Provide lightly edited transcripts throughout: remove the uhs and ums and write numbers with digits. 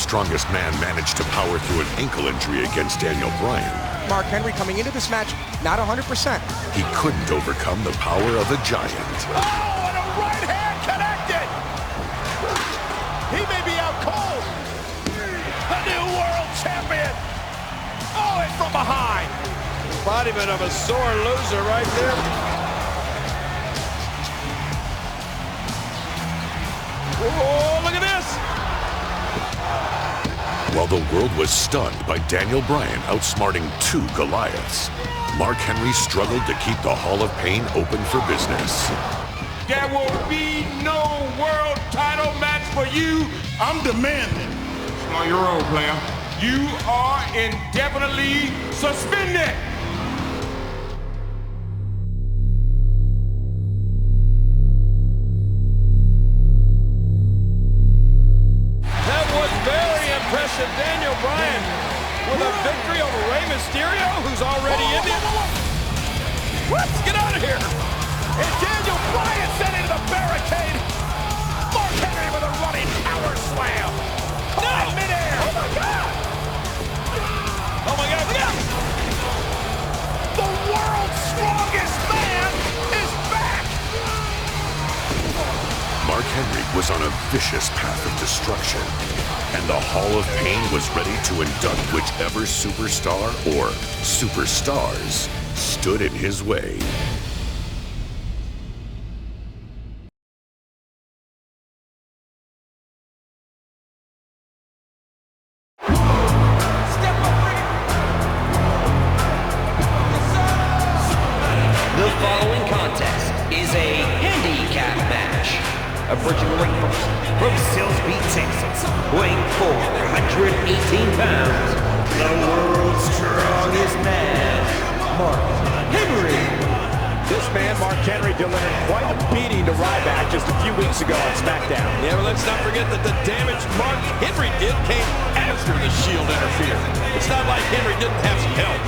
strongest man managed to power through an ankle injury against Daniel Bryan, Mark Henry coming into this match, not 100%. he couldn't overcome the power of a giant. Oh, and a right hand connected! He may be out cold. The new world champion! Oh, and from behind! Embodiment of a sore loser right there. Oh, look at this! While the world was stunned by Daniel Bryan outsmarting 2 Goliaths, Mark Henry struggled to keep the Hall of Pain open for business. There will be no world title match for you. I'm demanding. Slow your roll, player. You are indefinitely suspended. That was very impressive. Daniel Bryan with a victory over Rey Mysterio, who's already in it. Let's get out of here. And Daniel Bryan sent into the barricade. Mark Henry with a running power slam. No! Midair. Oh my God! Oh my God! Yes! The world's strongest man is back. Mark Henry was on a vicious path of destruction, and the Hall of Pain was ready to induct whichever superstar or superstars stood in his way. The following contest is a handicap match. Approaching the ring first from Silsbee, Texas, weighing 418 pounds, the world's strongest man, Mark Henry. This man, Mark Henry, delivered quite a beating to Ryback just a few weeks ago on SmackDown. Yeah, but let's not forget that the damage Mark Henry did came after the Shield interfered. It's not like Henry didn't have some help.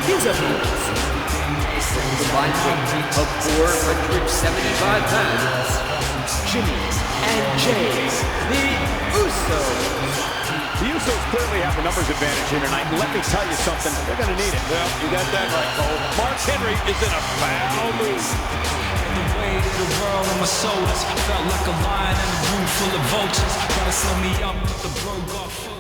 His opponents, combined weight of 475 pounds, Jimmy and Jay, the Usos. The Usos clearly have the numbers advantage here tonight. Let me tell you something, they're going to need it. Well, you got that right, Cole. Mark Henry is in a foul mood. The weight of the world on my shoulders, felt like a lion in a room full of vultures. Try to slow me up, but the bro got focused.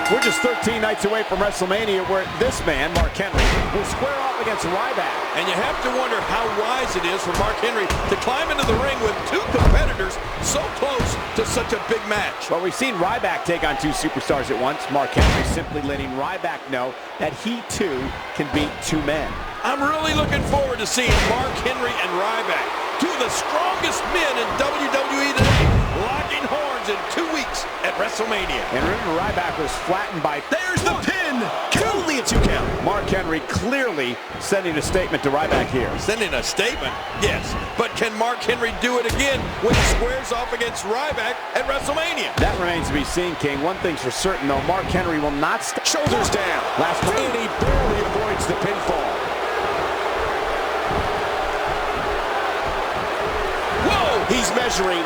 We're just 13 nights away from WrestleMania, where this man, Mark Henry, will square off against Ryback. And you have to wonder how wise it is for Mark Henry to climb into the ring with 2 competitors so close to such a big match. Well, we've seen Ryback take on 2 superstars at once. Mark Henry simply letting Ryback know that he, too, can beat 2 men. I'm really looking forward to seeing Mark Henry and Ryback, 2 of the strongest men in WWE today, locking horns in 2 weeks at WrestleMania. And remember, Ryback was flattened by... There's the pin! Only a 2 count. Mark Henry clearly sending a statement to Ryback here. Sending a statement? Yes. But can Mark Henry do it again when he squares off against Ryback at WrestleMania? That remains to be seen, King. One thing's for certain, though. Mark Henry will not... Shoulders down. Last one. And he barely avoids the pinfall. Whoa! He's measuring.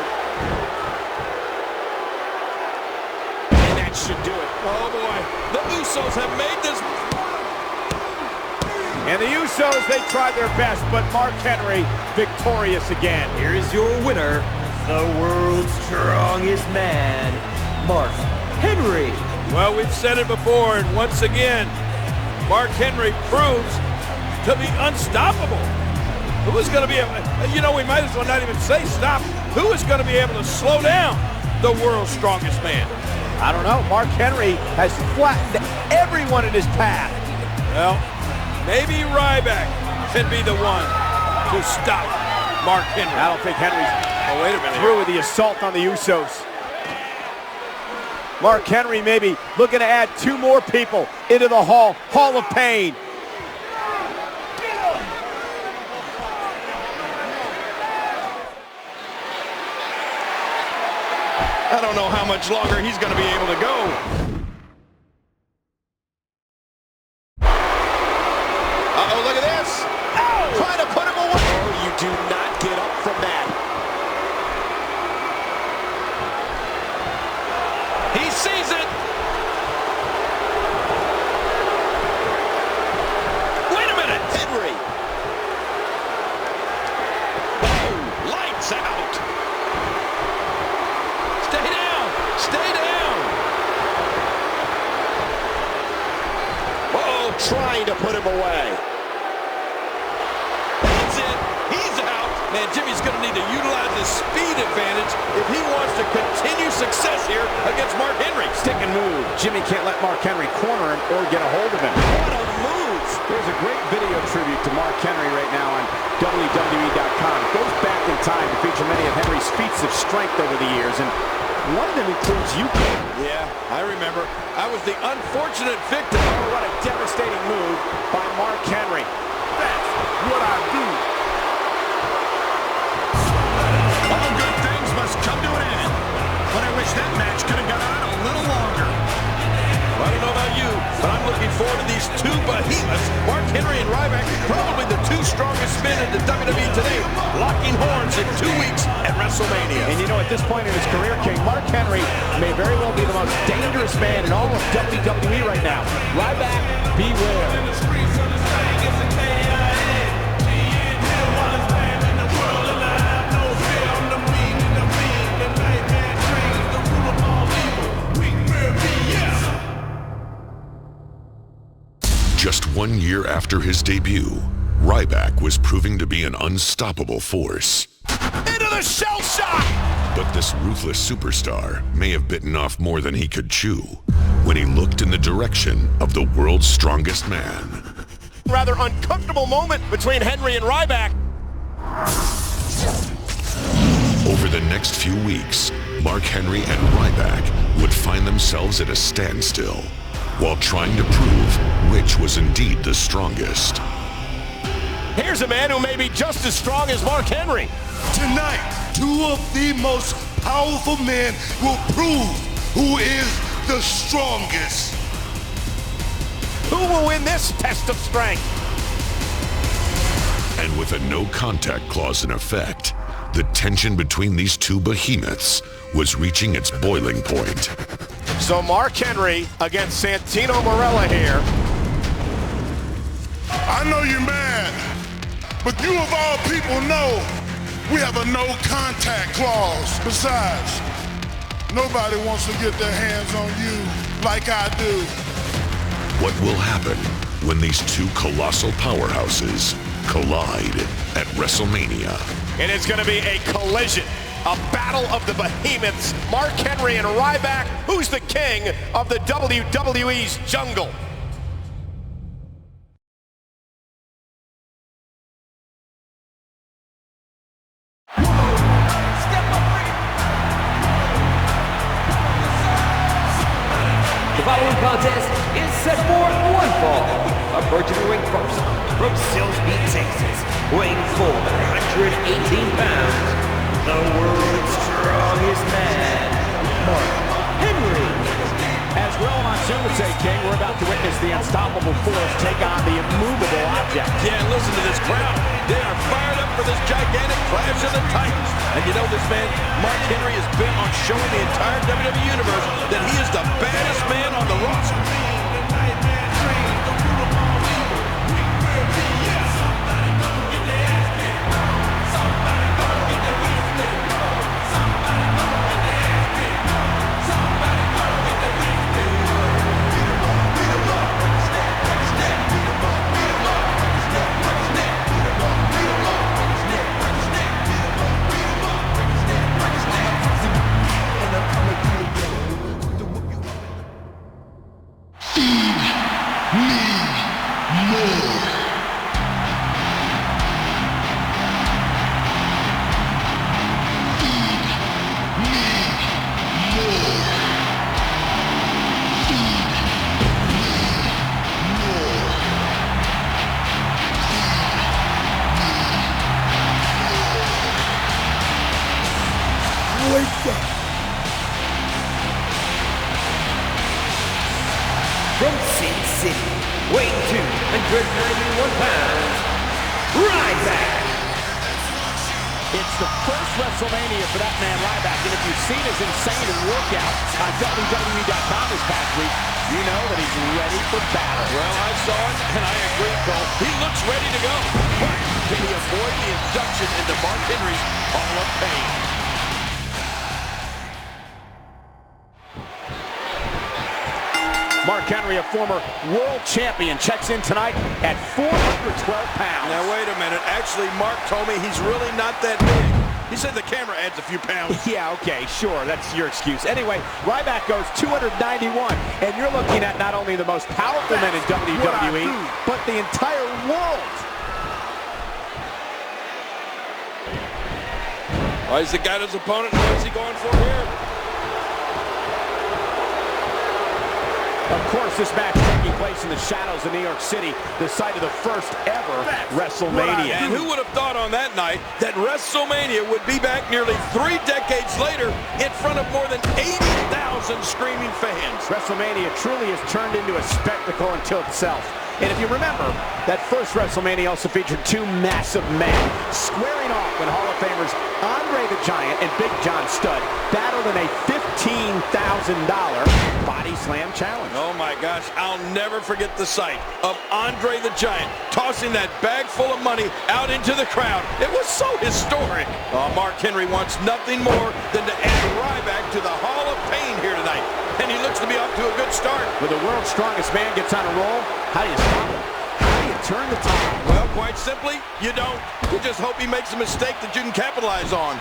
Should do it. Oh boy, the Usos have made this. And the Usos, they tried their best, but Mark Henry victorious again. Here is your winner, the world's strongest man, Mark Henry. Well, we've said it before, and once again, Mark Henry proves to be unstoppable. Who is going to be able to, we might as well not even say stop. Who is going to be able to slow down the world's strongest man? I don't know. Mark Henry has flattened everyone in his path. Well, maybe Ryback can be the one to stop Mark Henry. I don't think Henry's wait a minute, through with the assault on the Usos. Mark Henry maybe looking to add 2 more people into the Hall of Pain. I don't know how much longer he's going to be able to go. Uh-oh, look at this. Oh! Trying to put him away. Oh, you do not get up from that. He sees it. Wait a minute. Henry. Oh, lights out. Stay down. Stay down. Uh-oh, trying to put him away. That's it. He's out. Man, Jimmy's going to need to utilize his speed advantage if he wants to continue success here against Mark Henry. Stick and move. Jimmy can't let Mark Henry corner him or get a hold of him. What a move. There's a great video tribute to Mark Henry right now on WWE2K15. It goes back in time to feature many of Henry's feats of strength over the years, and one of them includes you. Yeah, I remember. I was the unfortunate victim. Oh, what a devastating move by Mark Henry. That's what I do. All good things must come to an end. But I wish that match could have gone on a little longer. I don't know about you, but I'm looking forward to these 2 behemoths, Mark Henry and Ryback, probably the 2 strongest men in the WWE today, locking horns in 2 weeks at WrestleMania. And at this point in his career, King, Mark Henry may very well be the most dangerous man in all of WWE right now. Ryback, beware. Just 1 year after his debut, Ryback was proving to be an unstoppable force. Into the shell shock! But this ruthless superstar may have bitten off more than he could chew when he looked in the direction of the world's strongest man. Rather uncomfortable moment between Henry and Ryback. Over the next few weeks, Mark Henry and Ryback would find themselves at a standstill while trying to prove which was indeed the strongest. Here's a man who may be just as strong as Mark Henry. Tonight, 2 of the most powerful men will prove who is the strongest. Who will win this test of strength? And with a no-contact clause in effect, the tension between these 2 behemoths was reaching its boiling point. So Mark Henry against Santino Marella here. I know you're mad, but you of all people know we have a no-contact clause. Besides, nobody wants to get their hands on you like I do. What will happen when these 2 colossal powerhouses collide at WrestleMania? It is going to be a collision, a battle of the behemoths, Mark Henry and Ryback. Who's the king of the WWE's jungle? The following contest is set for one fall. Approaching the ring first, from Silsbee, Texas, weighing 418 pounds, the world's strongest man, Mark Henry. As Real Monsoon would say, King, we're about to witness the unstoppable force take on the immovable object. Yeah, listen to this crowd. They are fired up for this gigantic clash of the Titans. And you know this man, Mark Henry, is bent on showing the entire WWE Universe that he is the baddest man on the roster. the first WrestleMania for that man Ryback, and if you've seen his insane workout on WWE2K15 this past week, you know that he's ready for battle. Well, I saw it, and I agree, Cole. He looks ready to go. But can he avoid the induction into Mark Henry's Hall of Fame? Mark Henry, a former world champion, checks in tonight at 412 pounds. Now, wait a minute. Actually, Mark told me he's really not that big. He said the camera adds a few pounds. Yeah, okay, sure. That's your excuse. Anyway, Ryback goes 291, and you're looking at not only the most powerful men in WWE, but the entire world. He's the guy his opponent. What's he going for here? Of course, this match taking place in the shadows of New York City, the site of the first ever WrestleMania. And who would have thought on that night that WrestleMania would be back nearly 3 decades later in front of more than 80,000 screaming fans? WrestleMania truly has turned into a spectacle unto itself. And if you remember, that first WrestleMania also featured two massive men squaring off when Hall of Famers Andre the Giant and Big John Studd battled in a $15,000 body slam challenge. Oh my gosh, I'll never forget the sight of Andre the Giant tossing that bag full of money out into the crowd. It was so historic. Mark Henry wants nothing more than to add Ryback to the Hall of Fame here tonight. And he looks to be off to a good start. When the world's strongest man gets on a roll, how do you stop him? How do you turn the tide? Well, quite simply, you don't. You just hope he makes a mistake that you can capitalize on.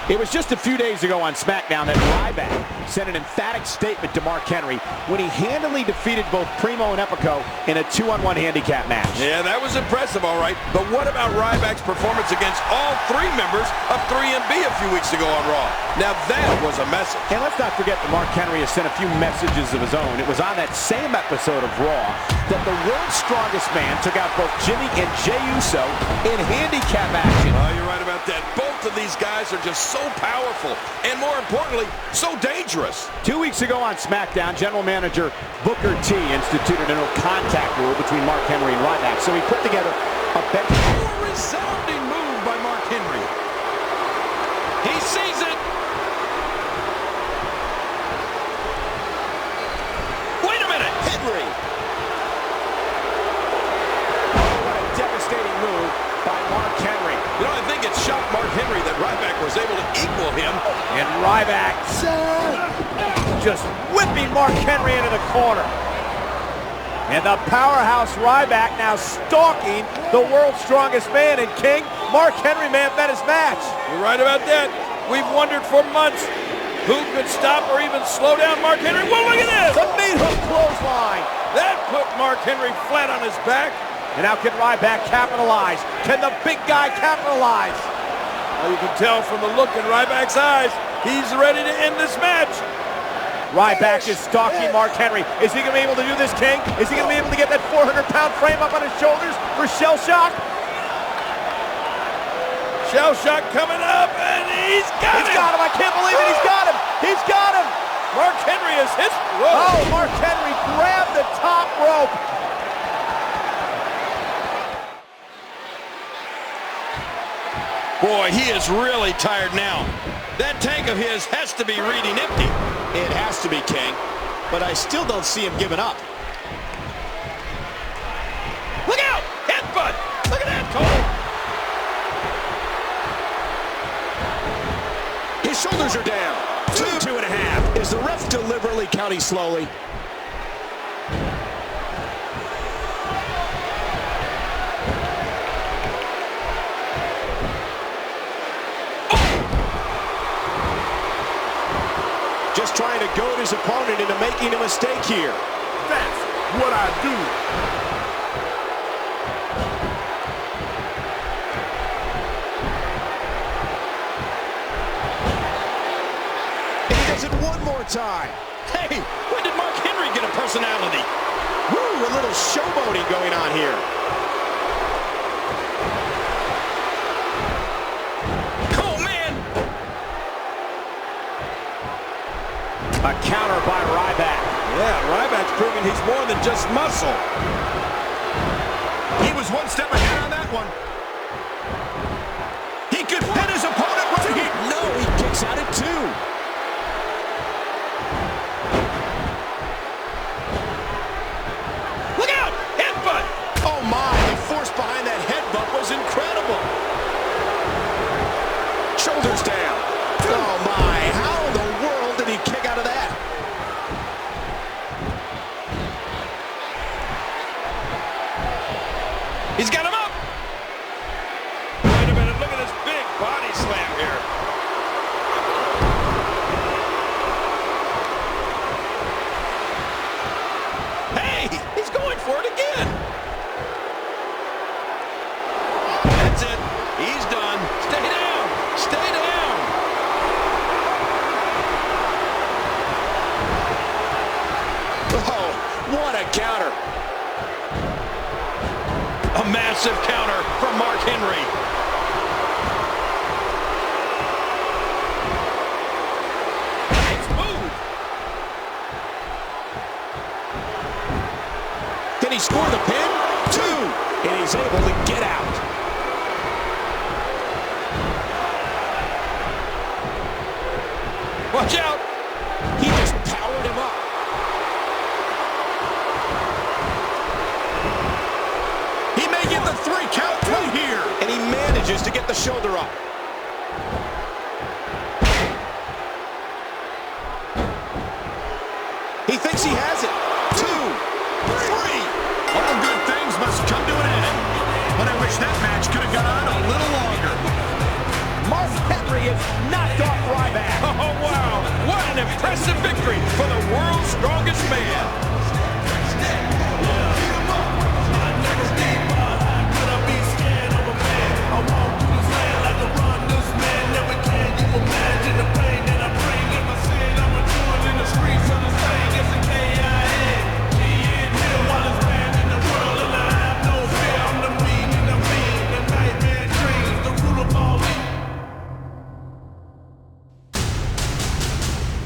It was just a few days ago on SmackDown that Ryback sent an emphatic statement to Mark Henry when he handily defeated both Primo and Epico in a 2-on-1 handicap match. Yeah, that was impressive, all right. But what about Ryback's performance against all 3 members of 3MB a few weeks ago on Raw? Now that was a message. And let's not forget that Mark Henry has sent a few messages of his own. It was on that same episode of Raw that the world's strongest man took out both Jimmy and Jey Uso in handicap action. Oh, you're right about that. Both of these guys are just so powerful and, more importantly, so dangerous. 2 weeks ago on SmackDown, General Manager Booker T instituted a no-contact rule between Mark Henry and Ryback, so he put together a bench. A resounding move by Mark Henry. He sees it. Wait a minute, Henry. Oh, what a devastating move by Mark Henry. You know, I think it shocked Mark Henry that Ryback was able to equal him. And Ryback just whipping Mark Henry into the corner. And the powerhouse Ryback now stalking the world's strongest man. And King, Mark Henry may have met his match. You're right about that. We've wondered for months who could stop or even slow down Mark Henry. Well, look at this. The meat hook clothesline. That put Mark Henry flat on his back. And how can Ryback capitalize? Can the big guy capitalize? Well, you can tell from the look in Ryback's eyes, he's ready to end this match. Ryback is stalking Mark Henry. Is he going to be able to do this, King? Is he going to be able to get that 400-pound frame up on his shoulders for shell shock? Shell shock coming up, and he's got him. He's got him. I can't believe it. He's got him. He's got him. Mark Henry is his. Whoa. Oh, Mark Henry grabbed the top rope. Boy, he is really tired now. That tank of his has to be reading empty. It has to be, King, but I still don't see him giving up. Look out! Headbutt! Look at that, Cole! His shoulders are down. 2.5. Is the ref deliberately counting slowly? Just trying to goad his opponent into making a mistake here. That's what I do. And he does it one more time. Hey, when did Mark Henry get a personality? Woo, a little showboating going on here. A counter by Ryback. Yeah, Ryback's proving he's more than just muscle. He was one step ahead on that one. He could pin his opponent right here. No, he kicks out at 2. Look out! Headbutt! Oh my, the force behind that headbutt was incredible. Shoulders down. Oh my, how in the world did he kick out of that? He's got him up! Wait a minute, look at this big body slam here. Hey, he's going for it again. That's it. He's done. Stay down. Stay down. Oh, what a counter. A massive counter from Mark Henry. Nice move. Can he score the pin? 2. And he's able to get out. Watch out. He just powered him up. He may get the 3 count right here. And he manages to get the shoulder up. He thinks he has it. 2, 3. All good things must come to an end. But I wish that match could have gone on a little longer. Mark Henry is knocked off Ryback. Oh, wow. What an impressive victory for the world's strongest man.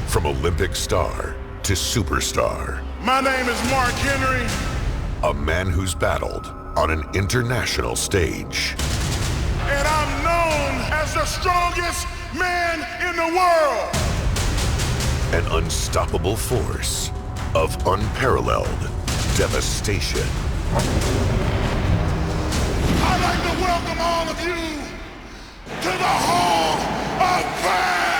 From Olympic star to superstar. My name is Mark Henry. A man who's battled on an international stage. And I'm known as the strongest man in the world. An unstoppable force of unparalleled devastation. I'd like to welcome all of you to the Hall of Fame.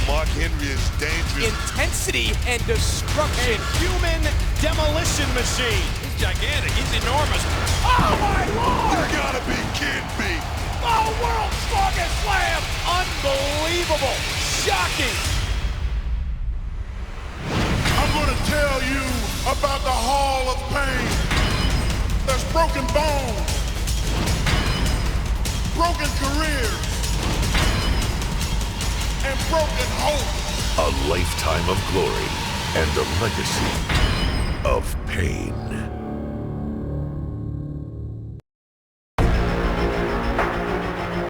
Mark Henry is dangerous. Intensity and destruction. Human demolition machine. He's gigantic. He's enormous. Oh my Lord! You gotta be kidding me. Oh, world's strongest slam! Unbelievable. Shocking. I'm going to tell you about the Hall of Pain. There's broken bones, broken careers, and broken hope. A lifetime of glory and a legacy of pain.